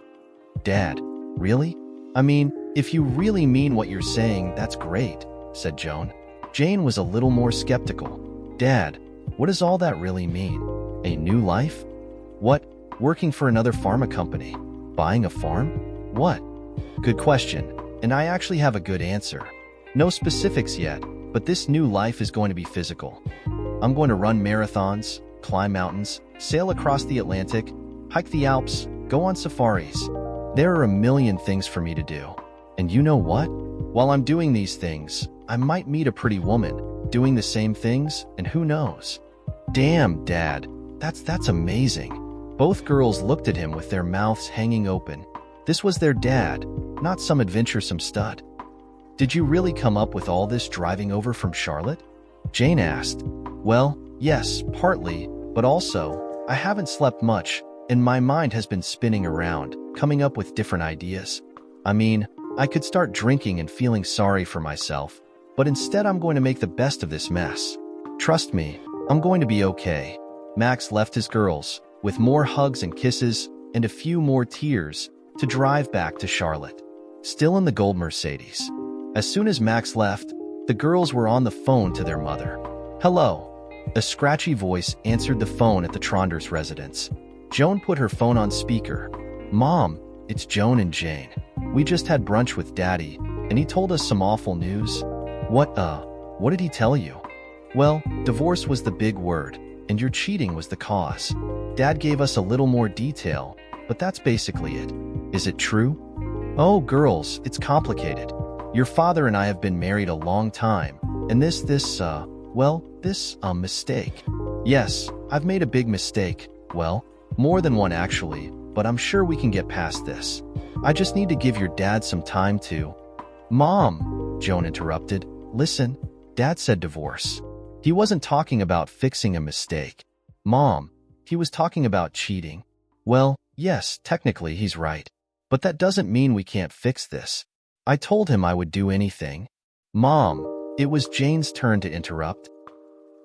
Dad, really? I mean, if you really mean what you're saying, that's great, said Joan. Jane was a little more skeptical. Dad, what does all that really mean? A new life? What? Working for another pharma company? Buying a farm? What? Good question, and I actually have a good answer. No specifics yet, but this new life is going to be physical. I'm going to run marathons, climb mountains, sail across the Atlantic, hike the Alps, go on safaris. There are a million things for me to do. And you know what? While I'm doing these things, I might meet a pretty woman doing the same things, and who knows? Damn, Dad, that's amazing. Both girls looked at him with their mouths hanging open. This was their dad, not some adventuresome stud. Did you really come up with all this driving over from Charlotte? Jane asked. Well, yes, partly, but also, I haven't slept much, and my mind has been spinning around, coming up with different ideas. I mean, I could start drinking and feeling sorry for myself, but instead I'm going to make the best of this mess. Trust me, I'm going to be okay. Max left his girls, with more hugs and kisses, and a few more tears, to drive back to Charlotte. Still in the gold Mercedes. As soon as Max left, the girls were on the phone to their mother. Hello. A scratchy voice answered the phone at the Tronders residence. Joan put her phone on speaker. Mom, it's Joan and Jane. We just had brunch with Daddy, and he told us some awful news. What did he tell you? Well, divorce was the big word, and your cheating was the cause. Dad gave us a little more detail, but that's basically it. Is it true? Oh, girls, it's complicated. Your father and I have been married a long time, and this mistake. Yes, I've made a big mistake. Well, more than one actually, but I'm sure we can get past this. I just need to give your dad some time to—" "Mom," Joan interrupted. "Listen, Dad said divorce. He wasn't talking about fixing a mistake. Mom, he was talking about cheating." "Well, yes, technically he's right. But that doesn't mean we can't fix this. I told him I would do anything." "Mom," it was Jane's turn to interrupt.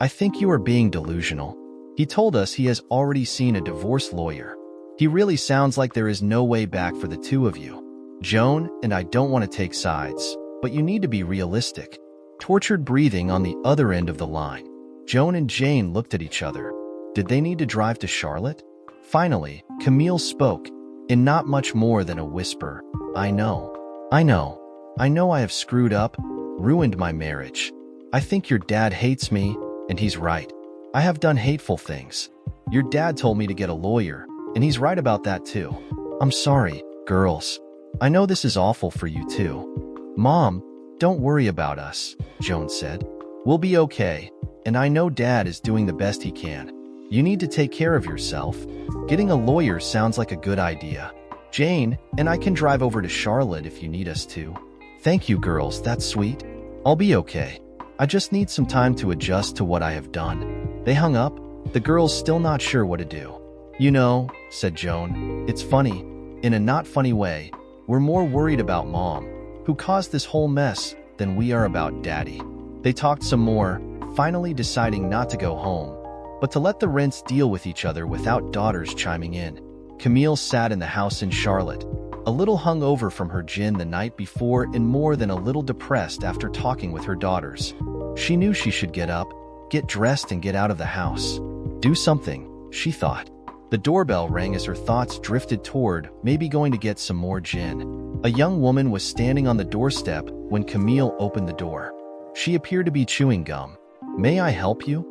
"I think you are being delusional. He told us he has already seen a divorce lawyer. He really sounds like there is no way back for the two of you. Joan and I don't want to take sides, but you need to be realistic." Tortured breathing on the other end of the line. Joan and Jane looked at each other. Did they need to drive to Charlotte? Finally, Camille spoke, in not much more than a whisper. I know I have screwed up, ruined my marriage. I think your dad hates me, and he's right. I have done hateful things. Your dad told me to get a lawyer, and he's right about that too. I'm sorry, girls. I know this is awful for you too." "Mom, don't worry about us," Joan said. "We'll be okay, and I know Dad is doing the best he can. You need to take care of yourself. Getting a lawyer sounds like a good idea. Jane and I can drive over to Charlotte if you need us to." "Thank you, girls, that's sweet. I'll be okay. I just need some time to adjust to what I have done." They hung up, the girls still not sure what to do. "You know," said Joan, "it's funny. In a not funny way, we're more worried about Mom, who caused this whole mess, than we are about Daddy." They talked some more, finally deciding not to go home, but to let the Rents deal with each other without daughters chiming in. Camille sat in the house in Charlotte, a little hungover from her gin the night before and more than a little depressed after talking with her daughters. She knew she should get up, get dressed and get out of the house. Do something, she thought. The doorbell rang as her thoughts drifted toward maybe going to get some more gin. A young woman was standing on the doorstep when Camille opened the door. She appeared to be chewing gum. "May I help you?"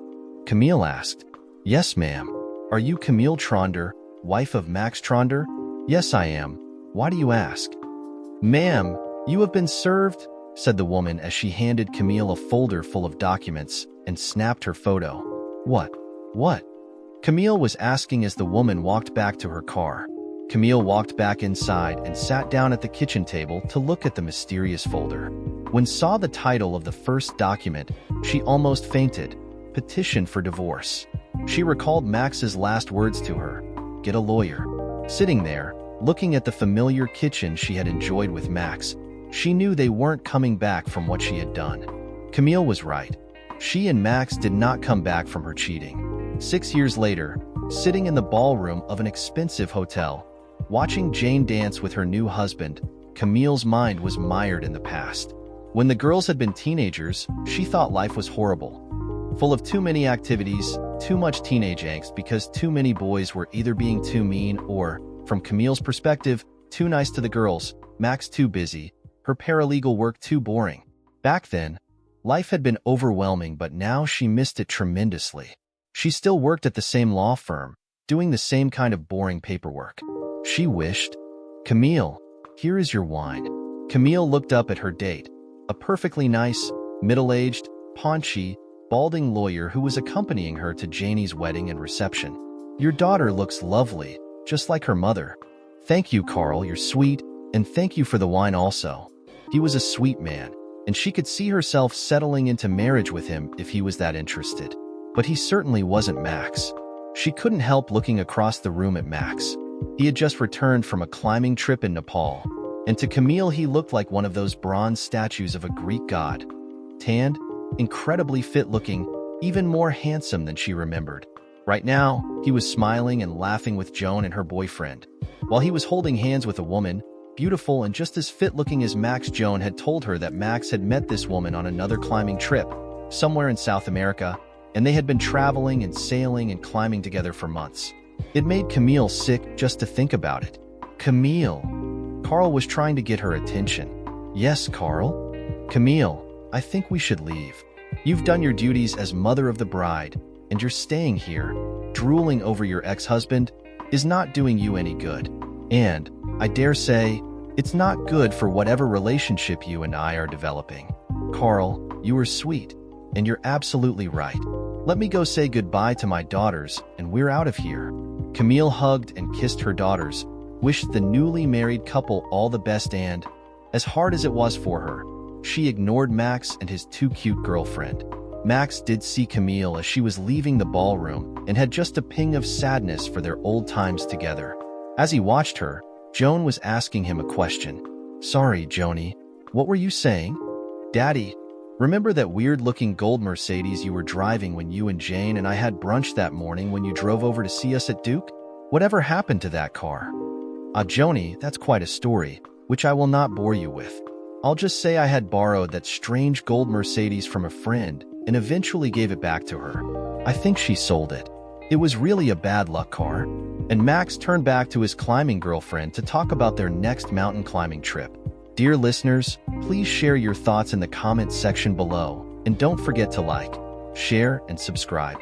Camille asked. "Yes, ma'am. Are you Camille Tronder, wife of Max Tronder?" "Yes, I am. Why do you ask?" "Ma'am, you have been served," said the woman as she handed Camille a folder full of documents and snapped her photo. What? Camille was asking as the woman walked back to her car. Camille walked back inside and sat down at the kitchen table to look at the mysterious folder. When saw the title of the first document, she almost fainted. Petition for divorce. She recalled Max's last words to her. Get a lawyer. Sitting there, looking at the familiar kitchen she had enjoyed with Max, she knew they weren't coming back from what she had done. Camille was right. She and Max did not come back from her cheating. 6 years later, sitting in the ballroom of an expensive hotel, watching Jane dance with her new husband, Camille's mind was mired in the past. When the girls had been teenagers, she thought life was horrible. Full of too many activities, too much teenage angst because too many boys were either being too mean or, from Camille's perspective, too nice to the girls, Max too busy, her paralegal work too boring. Back then, life had been overwhelming, but now she missed it tremendously. She still worked at the same law firm, doing the same kind of boring paperwork. She wished, "Camille, here is your wine." Camille looked up at her date, a perfectly nice, middle-aged, paunchy, balding lawyer who was accompanying her to Janie's wedding and reception. "Your daughter looks lovely, just like her mother." "Thank you, Carl, you're sweet, and thank you for the wine also." He was a sweet man, and she could see herself settling into marriage with him if he was that interested. But he certainly wasn't Max. She couldn't help looking across the room at Max. He had just returned from a climbing trip in Nepal, and to Camille he looked like one of those bronze statues of a Greek god. Tanned, incredibly fit-looking, even more handsome than she remembered. Right now, he was smiling and laughing with Joan and her boyfriend. While he was holding hands with a woman, beautiful and just as fit-looking as Max, Joan had told her that Max had met this woman on another climbing trip, somewhere in South America, and they had been traveling and sailing and climbing together for months. It made Camille sick just to think about it. Camille. Carl was trying to get her attention. "Yes, Carl?" "Camille, I think we should leave. You've done your duties as mother of the bride, and you're staying here, drooling over your ex-husband, is not doing you any good. And, I dare say, it's not good for whatever relationship you and I are developing. Carl, you are sweet, and you're absolutely right. Let me go say goodbye to my daughters, and we're out of here." Camille hugged and kissed her daughters, wished the newly married couple all the best and, as hard as it was for her, she ignored Max and his too cute girlfriend. Max did see Camille as she was leaving the ballroom and had just a ping of sadness for their old times together. As he watched her, Joan was asking him a question. "Sorry, Joni, what were you saying?" "Daddy, remember that weird-looking gold Mercedes you were driving when you and Jane and I had brunch that morning when you drove over to see us at Duke? Whatever happened to that car?" Joni, that's quite a story, which I will not bore you with. I'll just say I had borrowed that strange gold Mercedes from a friend and eventually gave it back to her. I think she sold it. It was really a bad luck car." And Max turned back to his climbing girlfriend to talk about their next mountain climbing trip. Dear listeners, please share your thoughts in the comments section below, and don't forget to like, share, and subscribe.